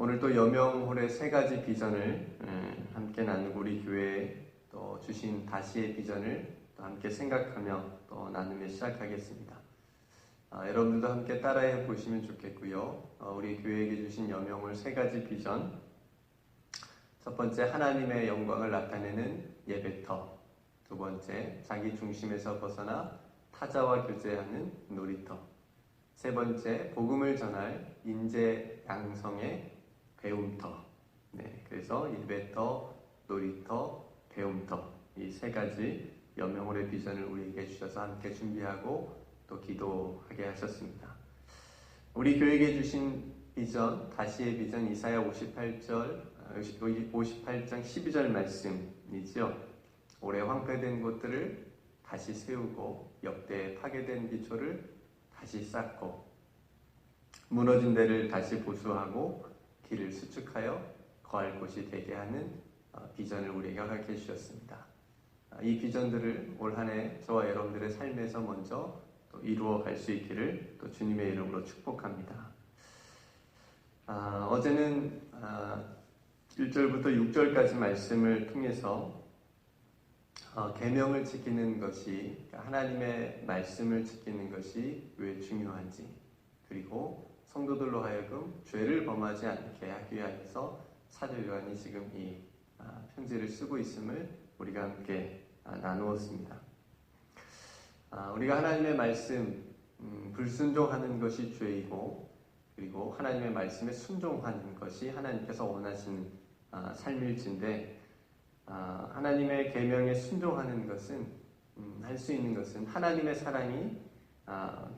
오늘 또 여명홀의 세 가지 비전을 함께 나누고 우리 교회에 또 주신 다시의 비전을 또 함께 생각하며 또 나누며 시작하겠습니다. 여러분들도 함께 따라해 보시면 좋겠고요. 우리 교회에게 주신 여명홀 세 가지 비전. 첫 번째, 하나님의 영광을 나타내는 예배터. 두 번째, 자기 중심에서 벗어나 타자와 교제하는 놀이터. 세 번째, 복음을 전할 인재 양성의 배움터. 그래서 예배터, 놀이터, 배움터, 이 세 가지 여명홀의 비전을 우리에게 주셔서 함께 준비하고 또 기도하게 하셨습니다. 우리 교회에게 주신 비전, 다시의 비전, 이사야 58장 12절 말씀이죠. 올해 황폐된 곳들을 다시 세우고 역대 파괴된 기초를 다시 쌓고 무너진 데를 다시 보수하고 길을 수축하여 거할 곳이 되게 하는 비전을 우리에게 허락해 주셨습니다. 이 비전들을 올 한 해 저와 여러분들의 삶에서 먼저 또 이루어 갈 수 있기를 또 주님의 이름으로 축복합니다. 어제는 1절부터 6절까지 말씀을 통해서 계명을 지키는 것이, 하나님의 말씀을 지키는 것이 왜 중요한지, 그리고 성도들로 하여금 죄를 범하지 않게 하기 위해서 사도 요한이 지금 이 편지를 쓰고 있음을 우리가 함께 나누었습니다. 우리가 하나님의 말씀 불순종하는 것이 죄이고, 그리고 하나님의 말씀에 순종하는 것이 하나님께서 원하시는 삶일진데, 하나님의 계명에 순종하는 것은 할 수 있는 것은 하나님의 사랑이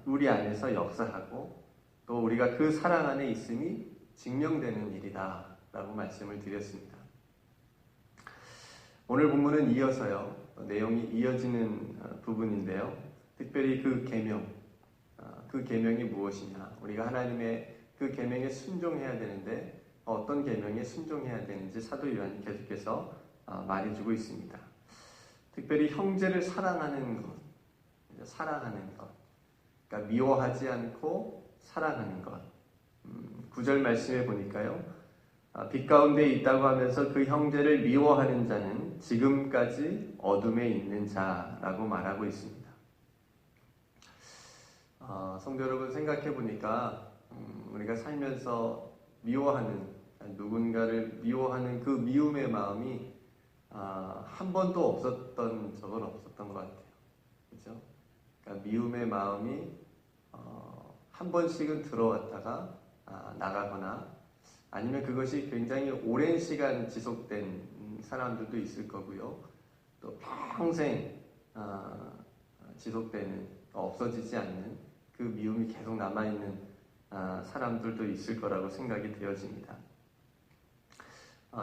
우리 안에서 역사하고 또 우리가 그 사랑 안에 있음이 증명되는 일이다 라고 말씀을 드렸습니다. 오늘 본문은 이어서요, 내용이 이어지는 부분인데요, 특별히 그 계명, 그 계명이 무엇이냐, 우리가 하나님의 그 계명에 순종해야 되는데 어떤 계명에 순종해야 되는지 사도 요한이 계속해서 말해주고 있습니다. 특별히 형제를 사랑하는 것, 그러니까 미워하지 않고 사랑하는 것. 9절 말씀에 보니까요, 빛 가운데 있다고 하면서 그 형제를 미워하는 자는 지금까지 어둠에 있는 자라고 말하고 있습니다. 성도 여러분, 생각해 보니까 우리가 살면서 미워하는, 누군가를 미워하는 그 미움의 마음이 한 번도 없었던 적은 없었던 것 같아요. 그렇죠? 그러니까 미움의 마음이 한 번씩은 들어왔다가 나가거나, 아니면 그것이 굉장히 오랜 시간 지속된 사람들도 있을 거고요. 또 평생 지속되는, 없어지지 않는 그 미움이 계속 남아있는 사람들도 있을 거라고 생각이 되어집니다.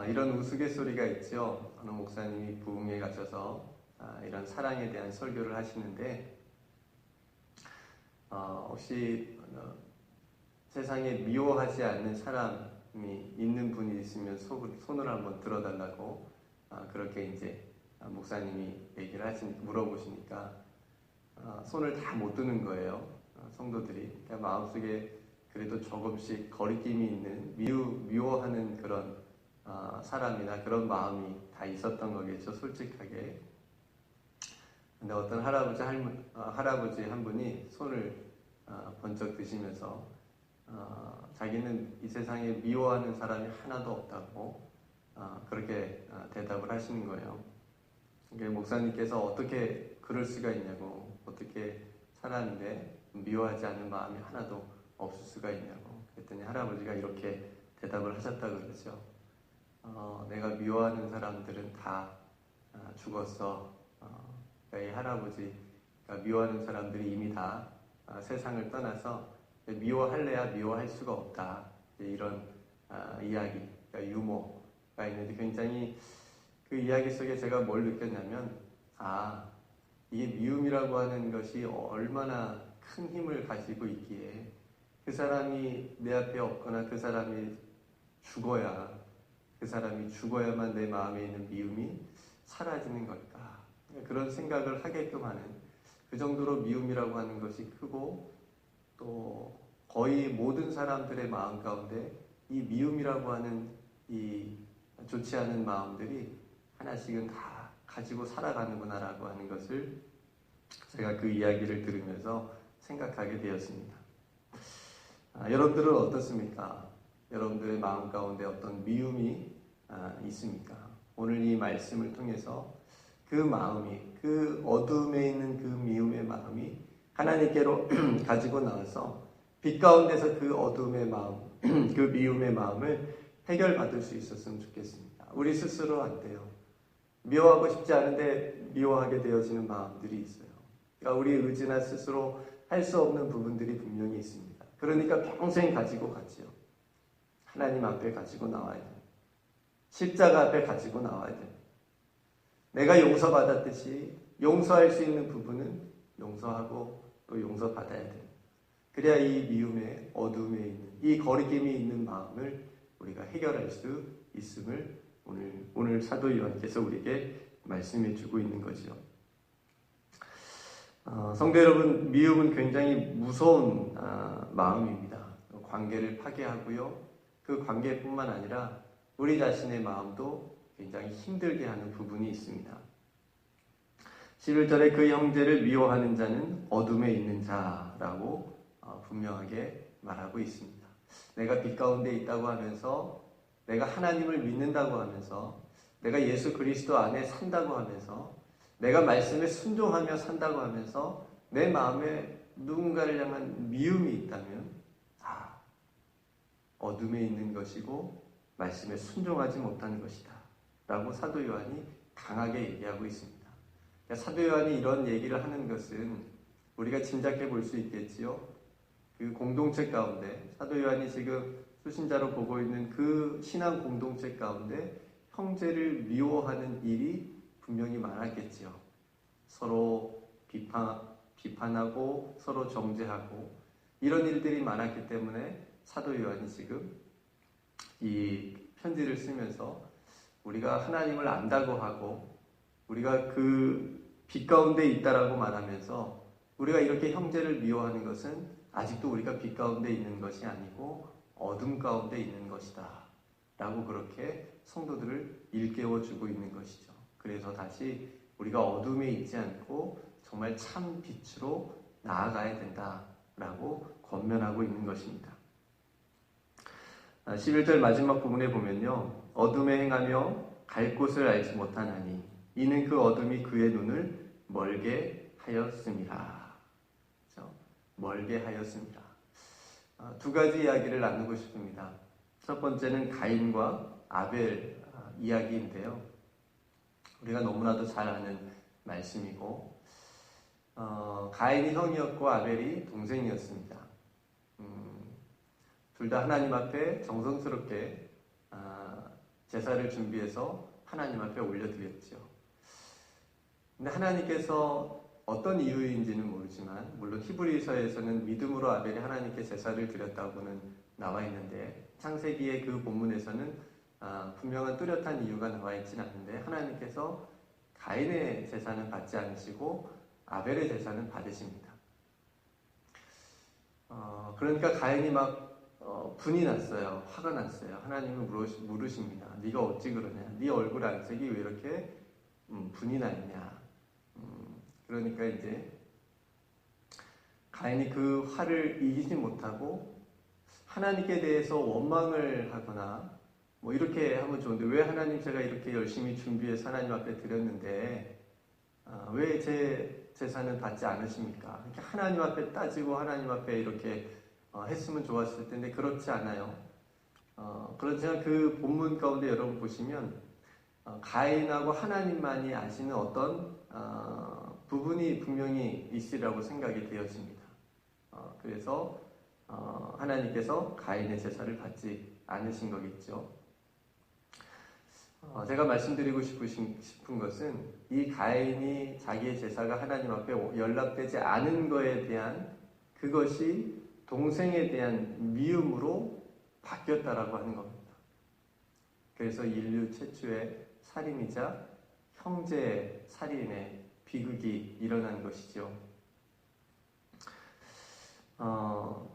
이런 우스갯소리가 있죠. 어느 목사님이 부흥에 가셔서 이런 사랑에 대한 설교를 하시는데, 혹시 세상에 미워하지 않는 사람이 있는 분이 있으면 손을 한번 들어달라고 그렇게 이제 목사님이 얘기를 물어보시니까 손을 다 못 드는 거예요. 성도들이. 그러니까 마음속에 그래도 조금씩 거리낌이 있는 미워하는 그런 사람이나 그런 마음이 다 있었던 거겠죠, 솔직하게. 근데 어떤 할아버지 한 분이 손을 번쩍 드시면서 자기는 이 세상에 미워하는 사람이 하나도 없다고 그렇게 대답을 하시는 거예요. 그러니까 목사님께서 어떻게 그럴 수가 있냐고, 어떻게 사람인데 미워하지 않는 마음이 하나도 없을 수가 있냐고. 그랬더니 할아버지가 이렇게 대답을 하셨다고 그러죠. 내가 미워하는 사람들은 다 죽었어. 이 할아버지가 미워하는 사람들이 이미 다 세상을 떠나서 미워할래야 미워할 수가 없다. 이런 이야기, 그러니까 유머가 있는데, 굉장히 그 이야기 속에 제가 뭘 느꼈냐면, 이게 미움이라고 하는 것이 얼마나 큰 힘을 가지고 있기에 그 사람이 내 앞에 없거나 그 사람이 죽어야만 내 마음에 있는 미움이 사라지는 걸까. 그런 생각을 하게끔 하는, 그 정도로 미움이라고 하는 것이 크고 또 거의 모든 사람들의 마음 가운데 이 미움이라고 하는 이 좋지 않은 마음들이 하나씩은 다 가지고 살아가는구나라고 하는 것을 제가 그 이야기를 들으면서 생각하게 되었습니다. 여러분들은 어떻습니까? 여러분들의 마음 가운데 어떤 미움이 있습니까? 오늘 이 말씀을 통해서 그 마음이, 그 어둠에 있는 그 미움의 마음이 하나님께로 가지고 나와서 빛 가운데서 그 어둠의 마음, 그 미움의 마음을 해결받을 수 있었으면 좋겠습니다. 우리 스스로 안 돼요. 미워하고 싶지 않은데 미워하게 되어지는 마음들이 있어요. 그러니까 우리 의지나 스스로 할 수 없는 부분들이 분명히 있습니다. 그러니까 평생 가지고 가지요. 하나님 앞에 가지고 나와야 돼요. 십자가 앞에 가지고 나와야 돼요. 내가 용서받았듯이 용서할 수 있는 부분은 용서하고 또 용서받아야 돼요. 그래야 이 미움의 어둠에 있는 이 거리낌이 있는 마음을 우리가 해결할 수 있음을 오늘 사도 요한께서 우리에게 말씀해 주고 있는 거죠. 성도 여러분, 미움은 굉장히 무서운 마음입니다. 관계를 파괴하고요. 그 관계뿐만 아니라 우리 자신의 마음도 굉장히 힘들게 하는 부분이 있습니다. 11절에 그 형제를 미워하는 자는 어둠에 있는 자라고 분명하게 말하고 있습니다. 내가 빛 가운데 있다고 하면서, 내가 하나님을 믿는다고 하면서, 내가 예수 그리스도 안에 산다고 하면서, 내가 말씀에 순종하며 산다고 하면서 내 마음에 누군가를 향한 미움이 있다면 다 어둠에 있는 것이고 말씀에 순종하지 못하는 것이다 라고 사도 요한이 강하게 얘기하고 있습니다. 사도 요한이 이런 얘기를 하는 것은 우리가 짐작해 볼 수 있겠지요. 그 공동체 가운데 사도 요한이 지금 수신자로 보고 있는 그 신앙 공동체 가운데 형제를 미워하는 일이 분명히 많았겠지요. 서로 비판하고 서로 정죄하고 이런 일들이 많았기 때문에 사도 요한이 지금 이 편지를 쓰면서 우리가 하나님을 안다고 하고 우리가 그 빛 가운데 있다라고 말하면서 우리가 이렇게 형제를 미워하는 것은 아직도 우리가 빛 가운데 있는 것이 아니고 어둠 가운데 있는 것이다 라고 그렇게 성도들을 일깨워주고 있는 것이죠. 그래서 다시 우리가 어둠에 있지 않고 정말 참 빛으로 나아가야 된다라고 권면하고 있는 것입니다. 11절 마지막 부분에 보면요. 어둠에 행하며 갈 곳을 알지 못하나니 이는 그 어둠이 그의 눈을 멀게 하였습니다. 그렇죠? 멀게 하였습니다. 두 가지 이야기를 나누고 싶습니다. 첫 번째는 가인과 아벨 이야기인데요. 우리가 너무나도 잘 아는 말씀이고 가인이 형이었고 아벨이 동생이었습니다. 둘 다 하나님 앞에 정성스럽게 제사를 준비해서 하나님 앞에 올려드렸죠. 근데 하나님께서 어떤 이유인지는 모르지만 물론 히브리서에서는 믿음으로 아벨이 하나님께 제사를 드렸다고는 나와 있는데 창세기의 그 본문에서는 분명한 뚜렷한 이유가 나와 있지는 않는데 하나님께서 가인의 제사는 받지 않으시고 아벨의 제사는 받으십니다. 그러니까 가인이 막 분이 났어요. 화가 났어요. 하나님을 물으십니다. 네가 어찌 그러냐? 네 얼굴 안색이 왜 이렇게 분이 났냐? 그러니까 이제 가인이 그 화를 이기지 못하고 하나님께 대해서 원망을 하거나 뭐 이렇게 하면 좋은데 왜 하나님 제가 이렇게 열심히 준비해서 하나님 앞에 드렸는데 왜 제 제사는 받지 않으십니까? 이렇게 하나님 앞에 따지고 하나님 앞에 이렇게 했으면 좋았을 텐데 그렇지 않아요. 그렇지만 그 본문 가운데 여러분 보시면 가인하고 하나님만이 아시는 어떤 부분이 분명히 있으리라고 생각이 되어집니다. 그래서 하나님께서 가인의 제사를 받지 않으신 거겠죠. 제가 말씀드리고 싶은 것은 이 가인이 자기의 제사가 하나님 앞에 연락되지 않은 것에 대한 그것이 동생에 대한 미움으로 바뀌었다라고 하는 겁니다. 그래서 인류 최초의 살인이자 형제 살인의 비극이 일어난 것이죠.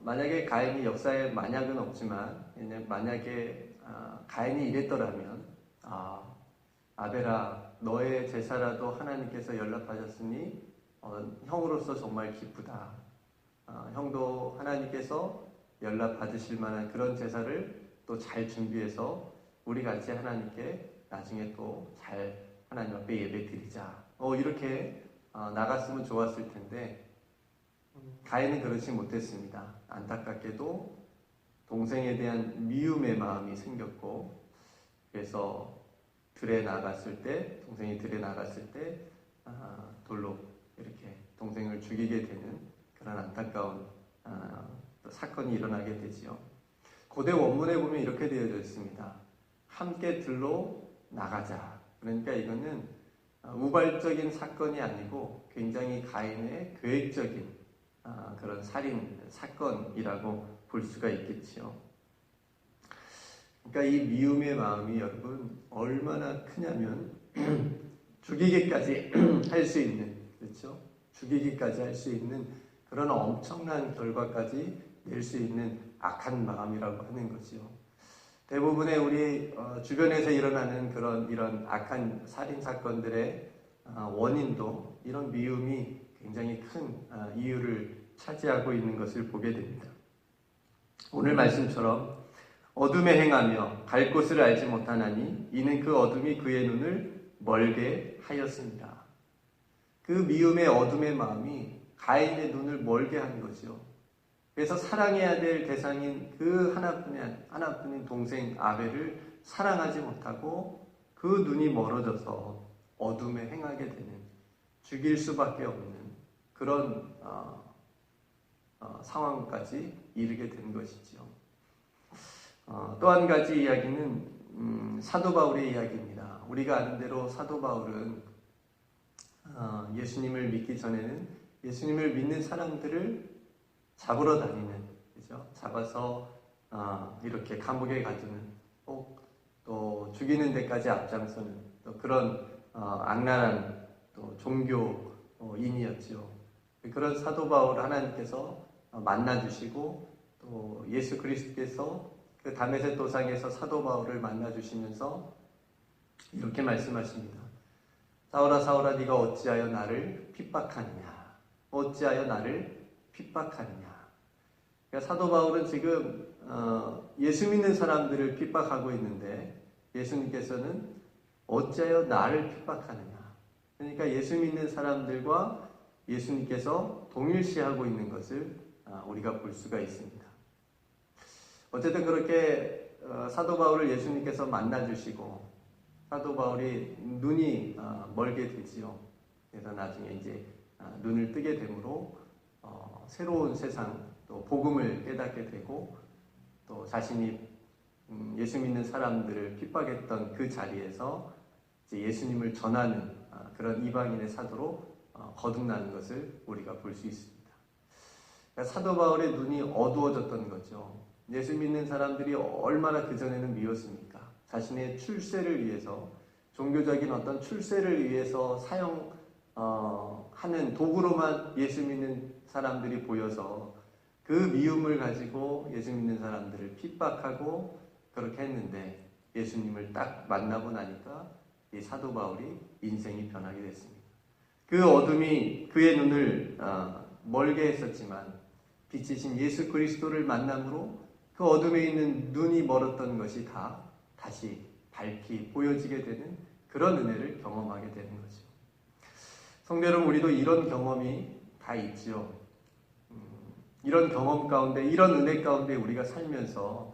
만약에 가인이 역사에 만약은 없지만 만약에 가인이 이랬더라면 아벨아 너의 제사라도 하나님께서 연락하셨으니 형으로서 정말 기쁘다. 형도 하나님께서 연락 받으실 만한 그런 제사를 또 잘 준비해서 우리 같이 하나님께 나중에 또 잘 하나님 앞에 예배 드리자. 이렇게 나갔으면 좋았을 텐데 가인은 그렇지 못했습니다. 안타깝게도 동생에 대한 미움의 마음이 생겼고 그래서 동생이 들에 나갔을 때 돌로 이렇게 동생을 죽이게 되는 그런 안타까운 사건이 일어나게 되지요. 고대 원문에 보면 이렇게 되어져 있습니다. 함께 들로 나가자. 그러니까 이거는 우발적인 사건이 아니고 굉장히 가인의 계획적인 그런 살인 사건이라고 볼 수가 있겠지요. 그러니까 이 미움의 마음이 여러분 얼마나 크냐면 죽이기까지 할 수 있는, 그렇죠? 죽이기까지 할 수 있는 그런 엄청난 결과까지 낼 수 있는 악한 마음이라고 하는 거지요. 대부분의 우리 주변에서 일어나는 이런 악한 살인 사건들의 원인도 이런 미움이 굉장히 큰 이유를 차지하고 있는 것을 보게 됩니다. 오늘 말씀처럼 어둠에 행하며 갈 곳을 알지 못하나니 이는 그 어둠이 그의 눈을 멀게 하였습니다. 그 미움의 어둠의 마음이 가인의 눈을 멀게 한 거죠. 그래서 사랑해야 될 대상인 그 하나뿐인 동생 아벨을 사랑하지 못하고 그 눈이 멀어져서 어둠에 행하게 되는, 죽일 수밖에 없는 그런 상황까지 이르게 된 것이죠. 또 한 가지 이야기는 사도 바울의 이야기입니다. 우리가 아는 대로 사도 바울은 예수님을 믿기 전에는 예수님을 믿는 사람들을 잡으러 다니는, 그죠? 잡아서 이렇게 감옥에 가두는, 또 죽이는 데까지 앞장서는 또 그런 악랄한 또 종교인이었죠. 그런 사도 바울 하나님께서 만나 주시고 또 예수 그리스도께서 그 다메섹 도상에서 사도 바울을 만나 주시면서 이렇게 말씀하십니다. 사울아 사울아 네가 어찌하여 나를 핍박하느냐? 어찌하여 나를 핍박하느냐? 그러니까 사도 바울은 지금 예수 믿는 사람들을 핍박하고 있는데 예수님께서는 어찌하여 나를 핍박하느냐? 그러니까 예수 믿는 사람들과 예수님께서 동일시하고 있는 것을 우리가 볼 수가 있습니다. 어쨌든 그렇게 사도 바울을 예수님께서 만나주시고 사도 바울이 눈이 멀게 되지요. 그래서 나중에 이제 눈을 뜨게 되므로 새로운 세상, 또 복음을 깨닫게 되고 또 자신이 예수 믿는 사람들을 핍박했던 그 자리에서 이제 예수님을 전하는 그런 이방인의 사도로 거듭나는 것을 우리가 볼 수 있습니다. 그러니까 사도 바울의 눈이 어두워졌던 거죠. 예수 믿는 사람들이 얼마나 그전에는 미웠습니까? 자신의 출세를 위해서, 종교적인 어떤 출세를 위해서 하는 도구로만 예수 믿는 사람들이 보여서 그 미움을 가지고 예수 믿는 사람들을 핍박하고 그렇게 했는데 예수님을 딱 만나고 나니까 이 사도 바울이 인생이 변하게 됐습니다. 그 어둠이 그의 눈을 멀게 했었지만 빛이신 예수 그리스도를 만남으로 그 어둠에 있는 눈이 멀었던 것이 다 다시 밝히 보여지게 되는 그런 은혜를 경험하게 되는 거죠. 성도 여러분, 우리도 이런 경험이 다 있지요. 이런 경험 가운데, 이런 은혜 가운데 우리가 살면서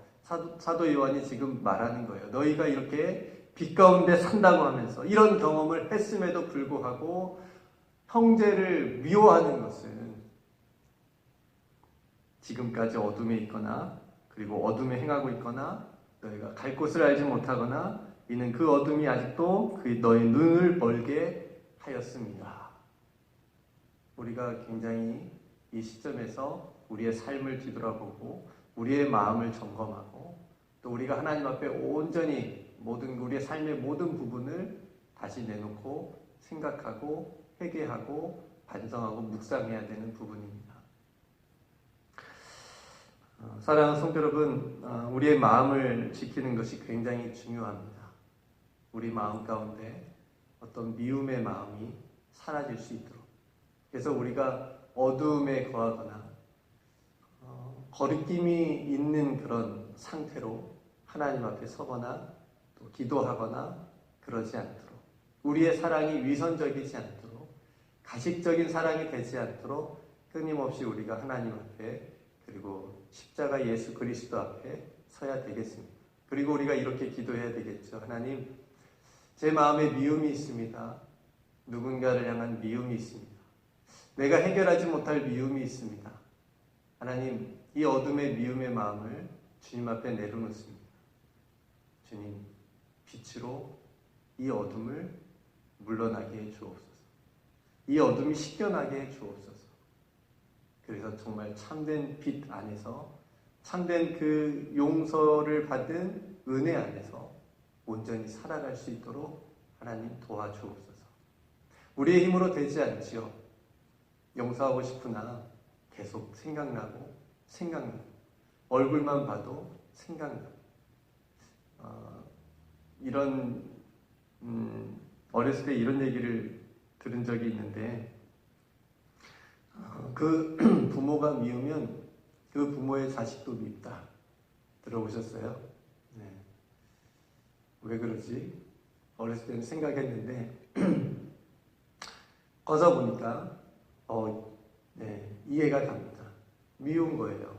사도 요한이 지금 말하는 거예요. 너희가 이렇게 빛 가운데 산다고 하면서 이런 경험을 했음에도 불구하고 형제를 미워하는 것은 지금까지 어둠에 있거나 그리고 어둠에 행하고 있거나 너희가 갈 곳을 알지 못하거나 이는 그 어둠이 아직도 너희 눈을 멀게 하였습니다. 우리가 굉장히 이 시점에서 우리의 삶을 뒤돌아보고 우리의 마음을 점검하고 또 우리가 하나님 앞에 온전히 우리의 삶의 모든 부분을 다시 내놓고 생각하고 회개하고 반성하고 묵상해야 되는 부분입니다. 사랑하는 성도 여러분, 우리의 마음을 지키는 것이 굉장히 중요합니다. 우리 마음 가운데 어떤 미움의 마음이 사라질 수 있도록. 그래서 우리가 어두움에 거하거나 거리낌이 있는 그런 상태로 하나님 앞에 서거나 또 기도하거나 그러지 않도록, 우리의 사랑이 위선적이지 않도록, 가식적인 사랑이 되지 않도록 끊임없이 우리가 하나님 앞에, 그리고 십자가 예수 그리스도 앞에 서야 되겠습니다. 그리고 우리가 이렇게 기도해야 되겠죠. 하나님, 제 마음에 미움이 있습니다. 누군가를 향한 미움이 있습니다. 내가 해결하지 못할 미움이 있습니다. 하나님, 이 어둠의 미움의 마음을 주님 앞에 내려놓습니다. 주님, 빛으로 이 어둠을 물러나게 해 주옵소서. 이 어둠이 씻겨나게 해 주옵소서. 그래서 정말 참된 빛 안에서, 참된 그 용서를 받은 은혜 안에서 온전히 살아갈 수 있도록 하나님 도와주옵소서. 우리의 힘으로 되지 않지요. 용서하고 싶으나 계속 생각나고 얼굴만 봐도 생각나고. 어렸을 때 이런 얘기를 들은 적이 있는데, 그 부모가 미우면 그 부모의 자식도 밉다. 들어보셨어요? 네. 왜 그러지? 어렸을 때는 생각했는데 커서 보니까 이해가 갑니다. 미운 거예요.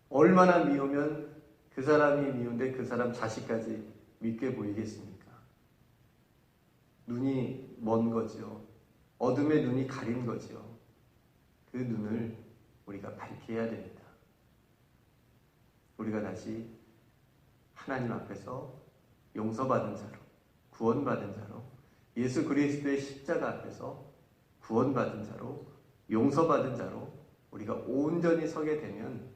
얼마나 미우면 그 사람이 미운데 그 사람 자식까지 밉게 보이겠습니까? 눈이 먼 거죠. 어둠에 눈이 가린 거죠. 그 눈을 우리가 밝게 해야 됩니다. 우리가 다시 하나님 앞에서 용서받은 자로, 구원받은 자로, 예수 그리스도의 십자가 앞에서 구원받은 자로, 용서받은 자로 우리가 온전히 서게 되면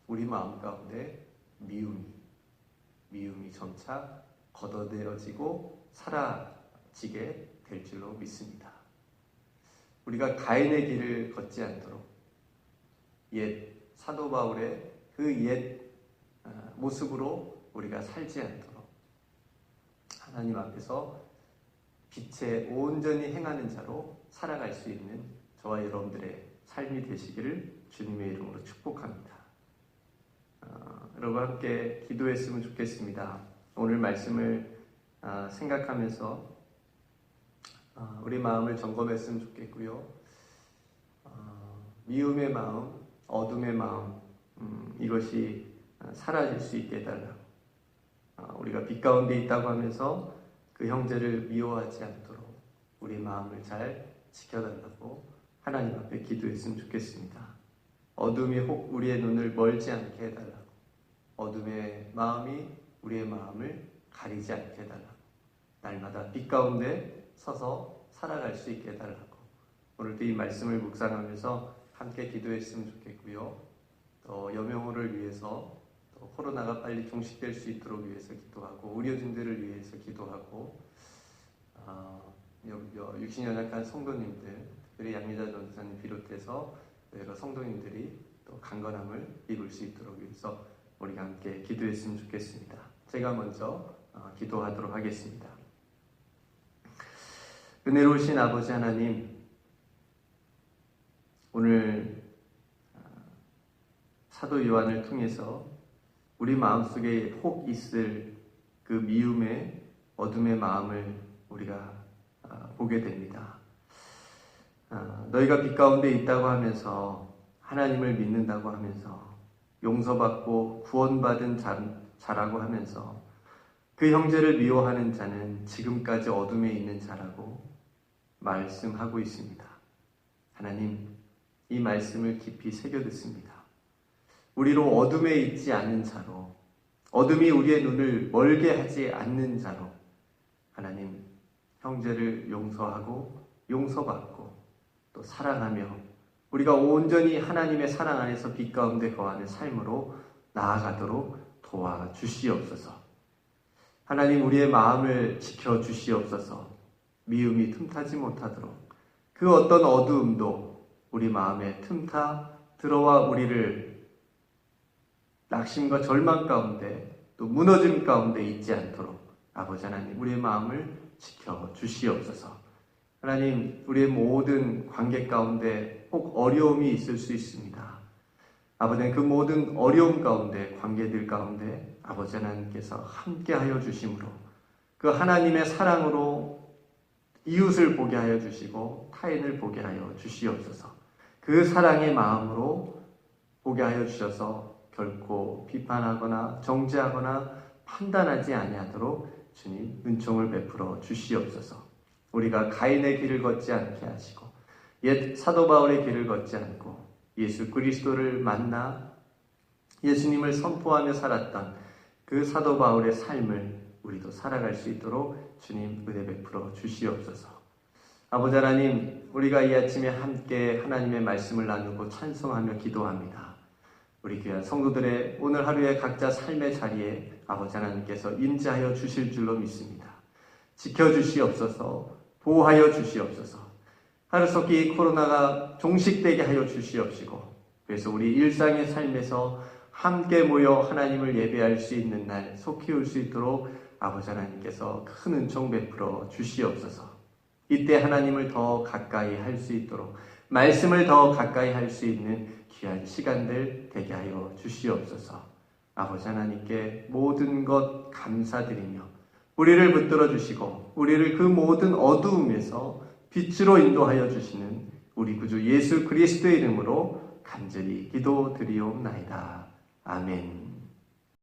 우리 마음 가운데 미움이 점차 걷어내어지고 사라지게 될 줄로 믿습니다. 우리가 가인의 길을 걷지 않도록, 옛 사도 바울의 그 옛 모습으로 우리가 살지 않도록 하나님 앞에서 빛에 온전히 행하는 자로 살아갈 수 있는 저와 여러분들의 삶이 되시기를 주님의 이름으로 축복합니다. 여러분 함께 기도했으면 좋겠습니다. 오늘 말씀을 생각하면서 우리 마음을 점검했으면 좋겠고요. 미움의 마음, 어둠의 마음, 이것이 사라질 수 있게 해달라고. 우리가 빛 가운데 있다고 하면서 그 형제를 미워하지 않도록 우리 마음을 잘 지켜달라고 하나님 앞에 기도했으면 좋겠습니다. 어둠이 혹 우리의 눈을 멀지 않게 해달라고. 어둠의 마음이 우리의 마음을 가리지 않게 해달라고. 날마다 빛 가운데 서서 살아갈 수 있게 해달라고. 오늘도 이 말씀을 묵상하면서 함께 기도했으면 좋겠고요. 또 여명호를 위해서, 또 코로나가 빨리 종식될 수 있도록 위해서 기도하고, 의료진들을 위해서 기도하고, 육신연약한 성도님들, 특별히 양미자 전사님 비롯해서 여러 성도님들이 또 강건함을 입을 수 있도록 위해서 우리가 함께 기도했으면 좋겠습니다. 제가 먼저 기도하도록 하겠습니다. 은혜로우신 아버지 하나님, 오늘 사도 요한을 통해서 우리 마음속에 혹 있을 그 미움의 어둠의 마음을 우리가 보게 됩니다. 너희가 빛 가운데 있다고 하면서, 하나님을 믿는다고 하면서, 용서받고 구원받은 자라고 하면서 그 형제를 미워하는 자는 지금까지 어둠에 있는 자라고 말씀하고 있습니다. 하나님, 이 말씀을 깊이 새겨듣습니다. 우리로 어둠에 있지 않는 자로, 어둠이 우리의 눈을 멀게 하지 않는 자로 하나님, 형제를 용서하고 용서받고 또 사랑하며 우리가 온전히 하나님의 사랑 안에서 빛 가운데 거하는 삶으로 나아가도록 도와주시옵소서. 하나님, 우리의 마음을 지켜주시옵소서. 미움이 틈타지 못하도록, 그 어떤 어두움도 우리 마음에 틈타 들어와 우리를 낙심과 절망 가운데 또 무너짐 가운데 있지 않도록 아버지 하나님 우리의 마음을 지켜 주시옵소서. 하나님 우리의 모든 관계 가운데 혹 어려움이 있을 수 있습니다. 아버지 그 모든 어려움 가운데 관계들 가운데 아버지 하나님께서 함께하여 주심으로 그 하나님의 사랑으로 이웃을 보게 하여 주시고 타인을 보게 하여 주시옵소서. 그 사랑의 마음으로 보게 하여 주셔서 결코 비판하거나 정죄하거나 판단하지 아니하도록 주님 은총을 베풀어 주시옵소서. 우리가 가인의 길을 걷지 않게 하시고 옛 사도 바울의 길을 걷지 않고 예수 그리스도를 만나 예수님을 선포하며 살았던 그 사도 바울의 삶을 우리도 살아갈 수 있도록 주님 은혜 베풀어 주시옵소서. 아버지 하나님, 우리가 이 아침에 함께 하나님의 말씀을 나누고 찬송하며 기도합니다. 우리 귀한 성도들의 오늘 하루의 각자 삶의 자리에 아버지 하나님께서 임재하여 주실 줄로 믿습니다. 지켜주시옵소서, 보호하여 주시옵소서. 하루속히 코로나가 종식되게 하여 주시옵시고, 그래서 우리 일상의 삶에서 함께 모여 하나님을 예배할 수 있는 날 속히 올 수 있도록 아버지 하나님께서 큰 은총 베풀어 주시옵소서. 이때 하나님을 더 가까이 할 수 있도록 말씀을 더 가까이 할 수 있는 귀한 시간들 되게 하여 주시옵소서. 아버지 하나님께 모든 것 감사드리며 우리를 붙들어 주시고 우리를 그 모든 어두움에서 빛으로 인도하여 주시는 우리 구주 예수 그리스도의 이름으로 간절히 기도드리옵나이다. 아멘.